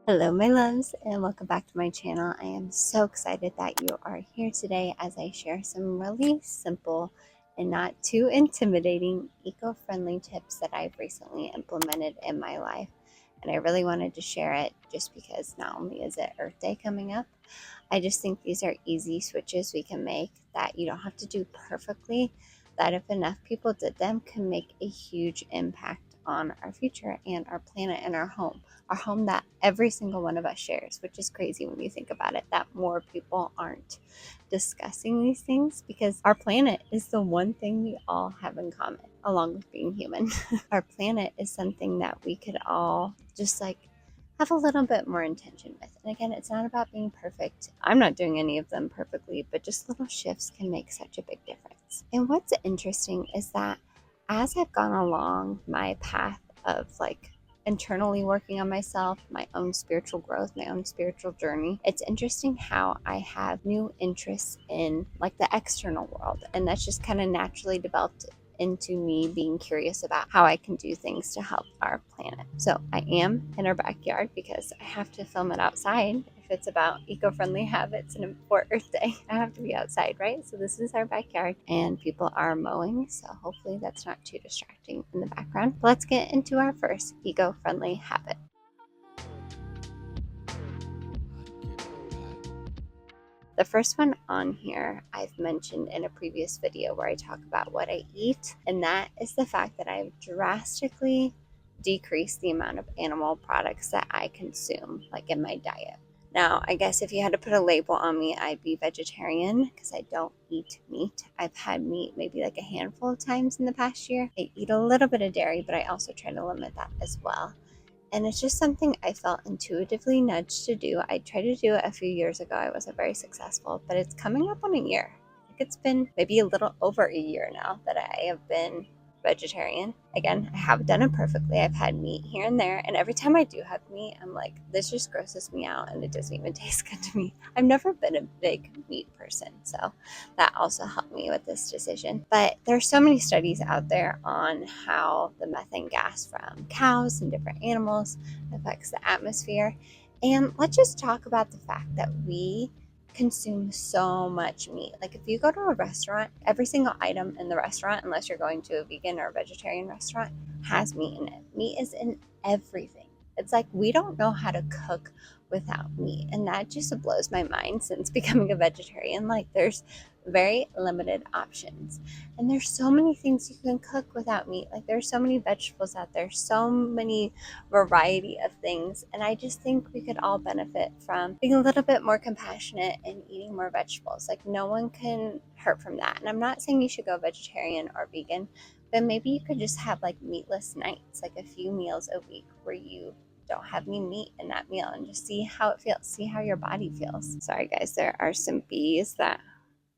Hello, my loves, and welcome back to my channel. I am so excited that you are here today as I share some really simple and not too intimidating eco-friendly tips that I've recently implemented in my life. And I really wanted to share it just because not only is it Earth Day coming up, I just think these are easy switches we can make that you don't have to do perfectly, that if enough people did them, can make a huge impact on our future and our planet and our home that every single one of us shares, which is crazy when you think about it, that more people aren't discussing these things because our planet is the one thing we all have in common, along with being human. Our planet is something that we could all just have a little bit more intention with. And again, it's not about being perfect. I'm not doing any of them perfectly, but just little shifts can make such a big difference. And what's interesting is that as I've gone along my path of internally working on myself, my own spiritual growth, my own spiritual journey, it's interesting how I have new interests in the external world. And that's just kind of naturally developed into me being curious about how I can do things to help our planet. So I am in our backyard because I have to film it outside. If it's about eco-friendly habits and for Earth Day, I have to be outside, right? So this is our backyard and people are mowing. So hopefully that's not too distracting in the background. Let's get into our first eco-friendly habit. The first one on here I've mentioned in a previous video where I talk about what I eat, and that is the fact that I've drastically decreased the amount of animal products that I consume, in my diet. Now, I guess if you had to put a label on me, I'd be vegetarian because I don't eat meat. I've had meat maybe a handful of times in the past year. I eat a little bit of dairy, but I also try to limit that as well. And it's just something I felt intuitively nudged to do. I tried to do it a few years ago. I wasn't very successful, but it's coming up on a year. I think it's been maybe a little over a year now that I have been vegetarian. Again, I haven't done it perfectly. I've had meat here and there, and every time I do have meat, I'm like, this just grosses me out and it doesn't even taste good to me. I've never been a big meat person, so that also helped me with this decision. But there's so many studies out there on how the methane gas from cows and different animals affects the atmosphere. And let's just talk about the fact that we consume so much meat. If you go to a restaurant, every single item in the restaurant, unless you're going to a vegan or a vegetarian restaurant, has meat in it. Meat is in everything. It's like we don't know how to cook without meat. And that just blows my mind since becoming a vegetarian. There's very limited options. And there's so many things you can cook without meat. There's so many vegetables out there, so many variety of things. And I just think we could all benefit from being a little bit more compassionate and eating more vegetables. No one can hurt from that. And I'm not saying you should go vegetarian or vegan, but maybe you could just have meatless nights, a few meals a week where you don't have any meat in that meal and just see how it feels, see how your body feels. Sorry guys, there are some bees that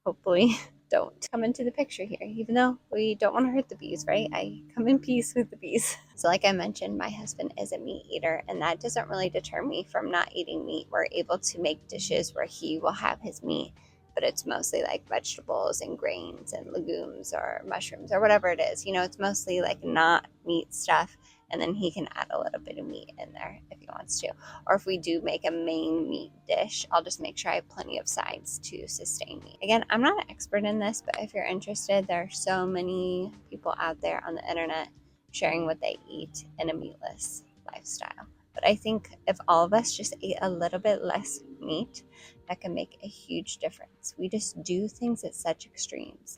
hopefully don't come into the picture here, even though we don't want to hurt the bees, right? I come in peace with the bees. So like I mentioned, my husband is a meat eater, and that doesn't really deter me from not eating meat. We're able to make dishes where he will have his meat, but it's mostly vegetables and grains and legumes or mushrooms or whatever it is. It's mostly not meat stuff. And then he can add a little bit of meat in there if he wants to. Or if we do make a main meat dish, I'll just make sure I have plenty of sides to sustain me. Again, I'm not an expert in this, but if you're interested, there are so many people out there on the internet sharing what they eat in a meatless lifestyle. But I think if all of us just ate a little bit less meat, that can make a huge difference. We just do things at such extremes.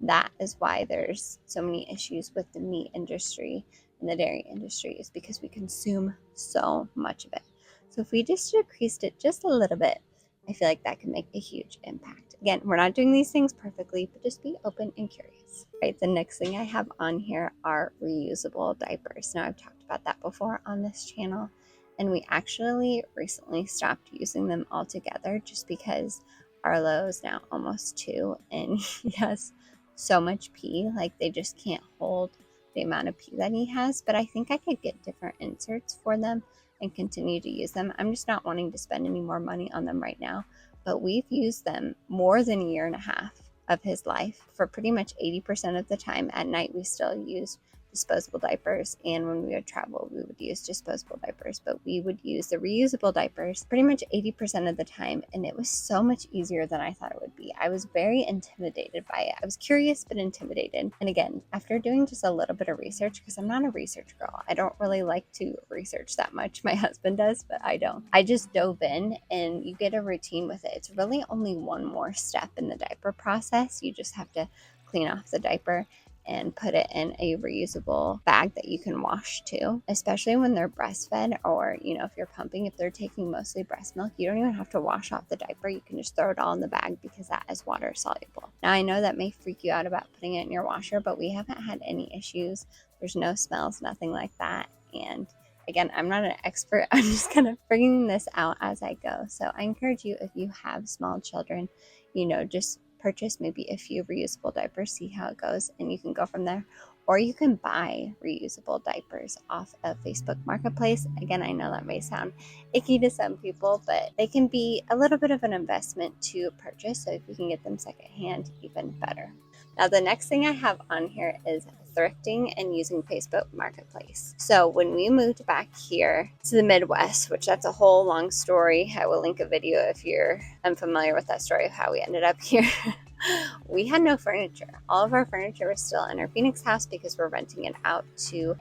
That is why there's so many issues with the meat industry and the dairy industry, is because we consume so much of it. So if we just decreased it just a little bit, I feel like that can make a huge impact. Again, we're not doing these things perfectly, but just be open and curious. Right, the next thing I have on here are reusable diapers. Now, I've talked about that before on this channel, and we actually recently stopped using them altogether just because Arlo is now almost 2 and he has so much pee, they just can't hold the amount of pee that he has. But I think I could get different inserts for them and continue to use them. I'm just not wanting to spend any more money on them right now, but we've used them more than a year and a half of his life for pretty much 80% of the time. At night we still use disposable diapers, and when we would travel, we would use disposable diapers, but we would use the reusable diapers pretty much 80% of the time, and it was so much easier than I thought it would be. I was very intimidated by it. I was curious but intimidated. And again, after doing just a little bit of research, because I'm not a research girl, I don't really like to research that much. My husband does, but I don't. I just dove in, and you get a routine with it. It's really only one more step in the diaper process. You just have to clean off the diaper and put it in a reusable bag that you can wash too, especially when they're breastfed, or if you're pumping, if they're taking mostly breast milk, you don't even have to wash off the diaper. You can just throw it all in the bag because that is water soluble. Now, I know that may freak you out about putting it in your washer, but we haven't had any issues. There's no smells, nothing like that. And again, I'm not an expert. I'm just kind of figuring this out as I go. So I encourage you, if you have small children, just purchase maybe a few reusable diapers, see how it goes, and you can go from there. Or you can buy reusable diapers off of Facebook Marketplace. Again, I know that may sound icky to some people, but they can be a little bit of an investment to purchase. So if you can get them secondhand, even better. Now, the next thing I have on here is thrifting and using Facebook Marketplace. So when we moved back here to the Midwest, which that's a whole long story, I will link a video if you're unfamiliar with that story of how we ended up here. We had no furniture. All of our furniture was still in our Phoenix house because we're renting it out to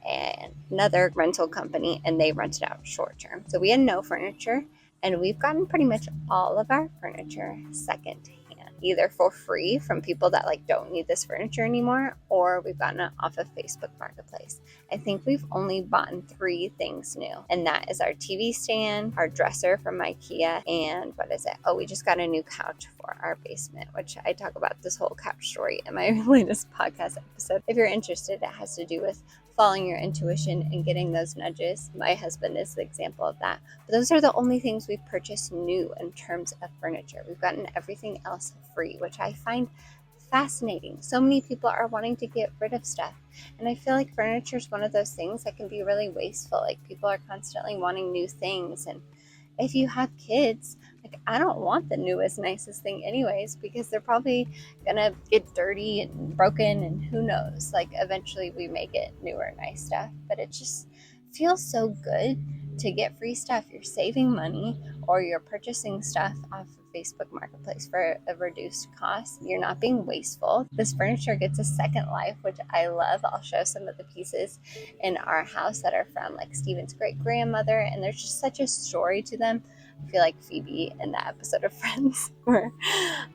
another rental company, and they rent it out short term. So we had no furniture, and we've gotten pretty much all of our furniture secondhand, either for free from people that don't need this furniture anymore, or we've gotten it off of Facebook Marketplace. I think we've only bought 3 things new, and that is our TV stand, our dresser from IKEA, and we just got a new couch for our basement, which I talk about this whole couch story in my latest podcast episode. If you're interested, it has to do with following your intuition and getting those nudges. My husband is the example of that. But those are the only things we've purchased new in terms of furniture. We've gotten everything else free, which I find fascinating. So many people are wanting to get rid of stuff, and I feel like furniture is one of those things that can be really wasteful. People are constantly wanting new things, and if you have kids, I don't want the newest, nicest thing anyways, because they're probably gonna get dirty and broken, and who knows, eventually we may get newer, nice stuff. But it just feels so good to get free stuff. You're saving money, or you're purchasing stuff off of Facebook Marketplace for a reduced cost. You're not being wasteful. This furniture gets a second life, which I love. I'll show some of the pieces in our house that are from Steven's great grandmother, and there's just such a story to them. I feel like Phoebe in that episode of Friends where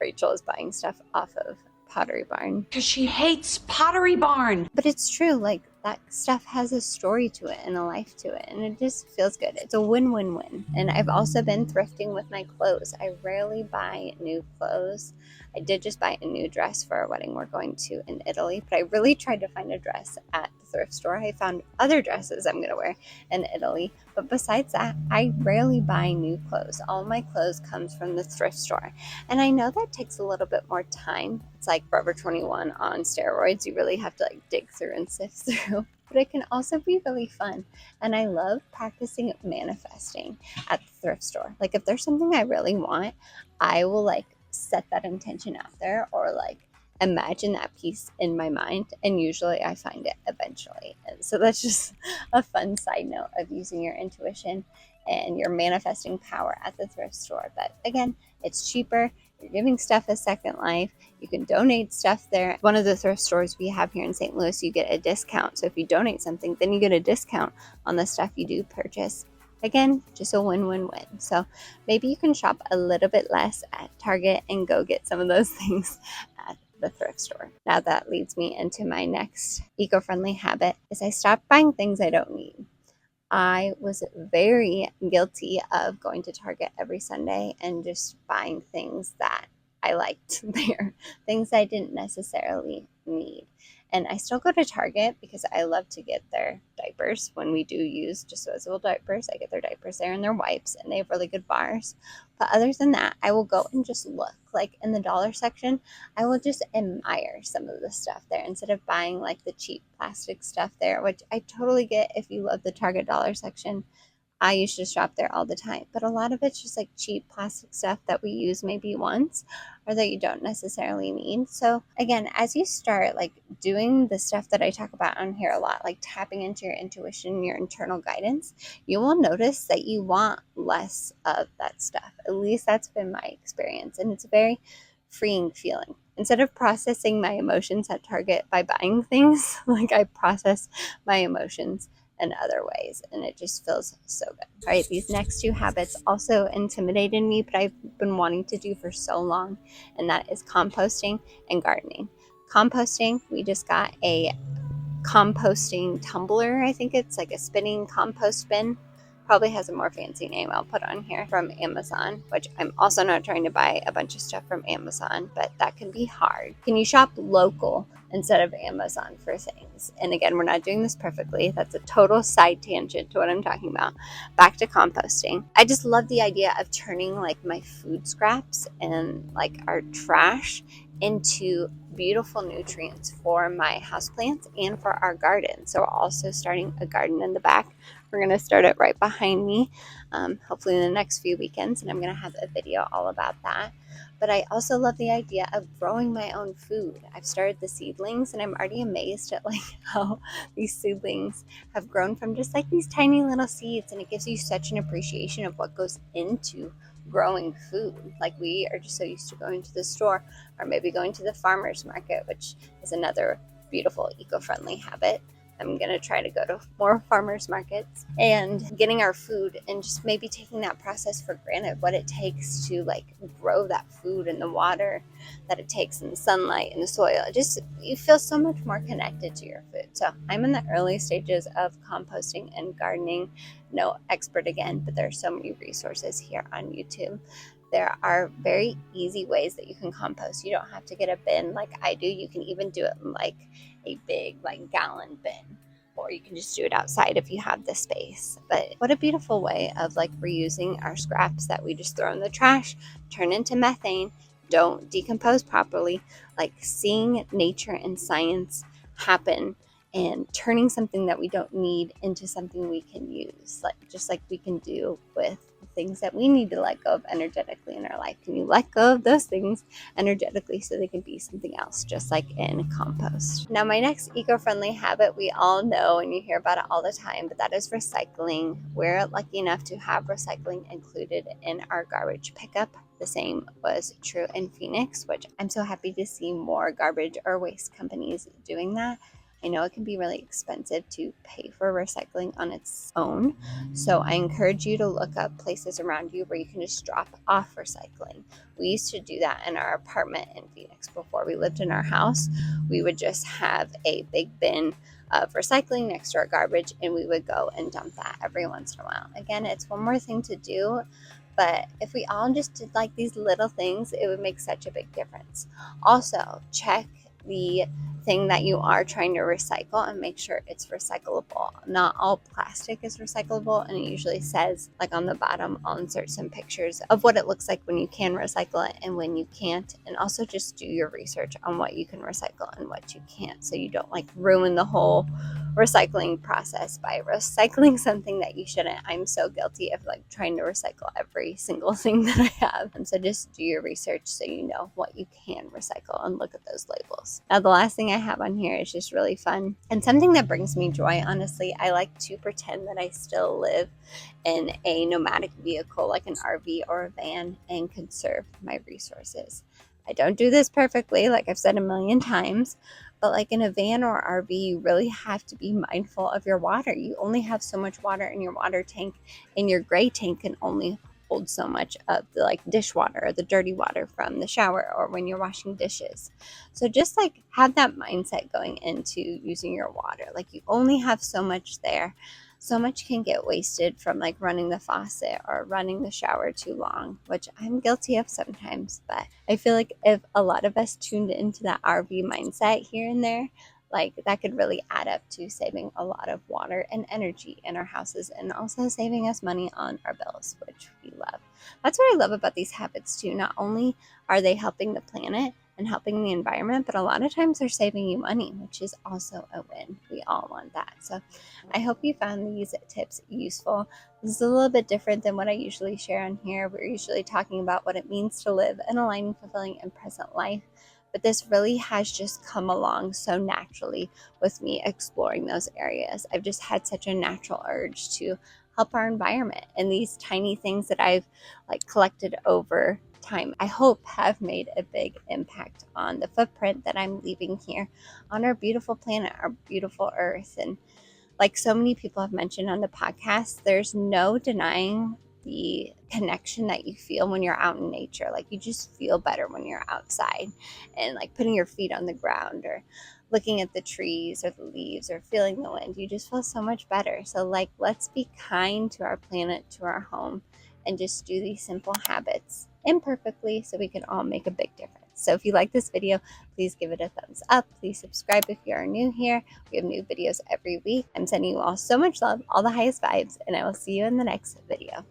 Rachel is buying stuff off of Pottery Barn. Because she hates Pottery Barn. But it's true, that stuff has a story to it and a life to it, and it just feels good. It's a win-win-win. And I've also been thrifting with my clothes. I rarely buy new clothes. I did just buy a new dress for a wedding we're going to in Italy, but I really tried to find a dress at the thrift store. I found other dresses I'm going to wear in Italy, but besides that, I rarely buy new clothes. All my clothes comes from the thrift store, and I know that takes a little bit more time. It's like Forever 21 on steroids. You really have to dig through and sift through, but it can also be really fun. And I love practicing manifesting at the thrift store. If there's something I really want, I will set that intention out there, or imagine that piece in my mind, and usually I find it eventually. And so that's just a fun side note of using your intuition and your manifesting power at the thrift store. But again, it's cheaper. You're giving stuff a second life. You can donate stuff there. One of the thrift stores we have here in St. Louis, you get a discount. So if you donate something, then you get a discount on the stuff you do purchase. Again, just a win-win-win. So maybe you can shop a little bit less at Target and go get some of those things at the thrift store. Now that leads me into my next eco-friendly habit, is I stopped buying things I don't need. I was very guilty of going to Target every Sunday and just buying things that I liked there, things I didn't necessarily need. And I still go to Target because I love to get their diapers. When we do use disposable diapers, I get their diapers there and their wipes, and they have really good bars. But other than that, I will go and just look. In the dollar section, I will just admire some of the stuff there instead of buying the cheap plastic stuff there, which I totally get if you love the Target dollar section. I used to shop there all the time, but a lot of it's just like cheap plastic stuff that we use maybe once or that you don't necessarily need. So again, as you start like doing the stuff that I talk about on here a lot, like tapping into your intuition, your internal guidance, you will notice that you want less of that stuff. At least that's been my experience. And it's a very freeing feeling. Instead of processing my emotions at Target by buying things, like I process my emotions in other ways, and it just feels so good. All right, these next two habits also intimidated me, but I've been wanting to do for so long, and that is composting and gardening. Composting, we just got a composting tumbler. I think it's like a spinning compost bin. Probably has a more fancy name I'll put on here, from Amazon, which I'm also not trying to buy a bunch of stuff from Amazon, but that can be hard. Can you shop local instead of Amazon for things? And again, we're not doing this perfectly. That's a total side tangent to what I'm talking about. Back to composting. I just love the idea of turning like my food scraps and like our trash into beautiful nutrients for my houseplants and for our garden. So we're also starting a garden in the back. We're going to start it right behind me, hopefully in the next few weekends, and I'm going to have a video all about that. But I also love the idea of growing my own food. I've started the seedlings, and I'm already amazed at like how these seedlings have grown from just like these tiny little seeds, and it gives you such an appreciation of what goes into growing food. Like we are just so used to going to the store or maybe going to the farmer's market, which is another beautiful eco-friendly habit. I'm going to try to go to more farmers markets and getting our food and just maybe taking that process for granted, what it takes to like grow that food and the water that it takes and the sunlight and the soil. Just you feel so much more connected to your food. So I'm in the early stages of composting and gardening. No expert again, but there are so many resources here on YouTube. There are very easy ways that you can compost. You don't have to get a bin like I do. You can even do it in like a big like gallon bin, or you can just do it outside if you have the space. But what a beautiful way of like reusing our scraps that we just throw in the trash, turn into methane, don't decompose properly, like seeing nature and science happen and turning something that we don't need into something we can use, like just like we can do with things that we need to let go of energetically in our life. Can you let go of those things energetically so they can be something else, just like in compost? Now, my next eco-friendly habit we all know and you hear about it all the time, but that is recycling. We're lucky enough to have recycling included in our garbage pickup. The same was true in Phoenix, which I'm so happy to see more garbage or waste companies doing that. I know it can be really expensive to pay for recycling on its own. So I encourage you to look up places around you where you can just drop off recycling. We used to do that in our apartment in Phoenix before we lived in our house. We would just have a big bin of recycling next to our garbage, and we would go and dump that every once in a while. Again, it's one more thing to do, but if we all just did like these little things, it would make such a big difference. Also, check the thing that you are trying to recycle and make sure it's recyclable. Not all plastic is recyclable, and it usually says like on the bottom, I'll insert some pictures of what it looks like when you can recycle it and when you can't. And also just do your research on what you can recycle and what you can't, so you don't like ruin the whole recycling process by recycling something that you shouldn't. I'm so guilty of like trying to recycle every single thing that I have. And so just do your research so you know what you can recycle and look at those labels. Now, the last thing I have on here is just really fun and something that brings me joy. Honestly, I like to pretend that I still live in a nomadic vehicle like an RV or a van and conserve my resources. I don't do this perfectly, like I've said a million times, but like in a van or RV, you really have to be mindful of your water. You only have so much water in your water tank, and your gray tank can only hold so much of the like dishwater or the dirty water from the shower or when you're washing dishes. So just like have that mindset going into using your water. Like you only have so much there. So much can get wasted from like running the faucet or running the shower too long, which I'm guilty of sometimes. But I feel like if a lot of us tuned into that RV mindset here and there, like that could really add up to saving a lot of water and energy in our houses, and also saving us money on our bills, which we love. That's what I love about these habits too. Not only are they helping the planet, and helping the environment, but a lot of times they're saving you money, which is also a win. We all want that. So I hope you found these tips useful. This is a little bit different than what I usually share on here. We're usually talking about what it means to live an aligned, fulfilling, and present life. But this really has just come along so naturally with me exploring those areas. I've just had such a natural urge to help our environment, and these tiny things that I've collected over time, I hope have made a big impact on the footprint that I'm leaving here on our beautiful planet, our beautiful earth. And like so many people have mentioned on the podcast, there's no denying the connection that you feel when you're out in nature. Like, you just feel better when you're outside and putting your feet on the ground or looking at the trees or the leaves or feeling the wind. You just feel so much better. So let's be kind to our planet, to our home, and just do these simple habits imperfectly so we can all make a big difference. So if you like this video, please give it a thumbs up. Please subscribe if you are new here. We have new videos every week. I'm sending you all so much love, all the highest vibes, and I will see you in the next video.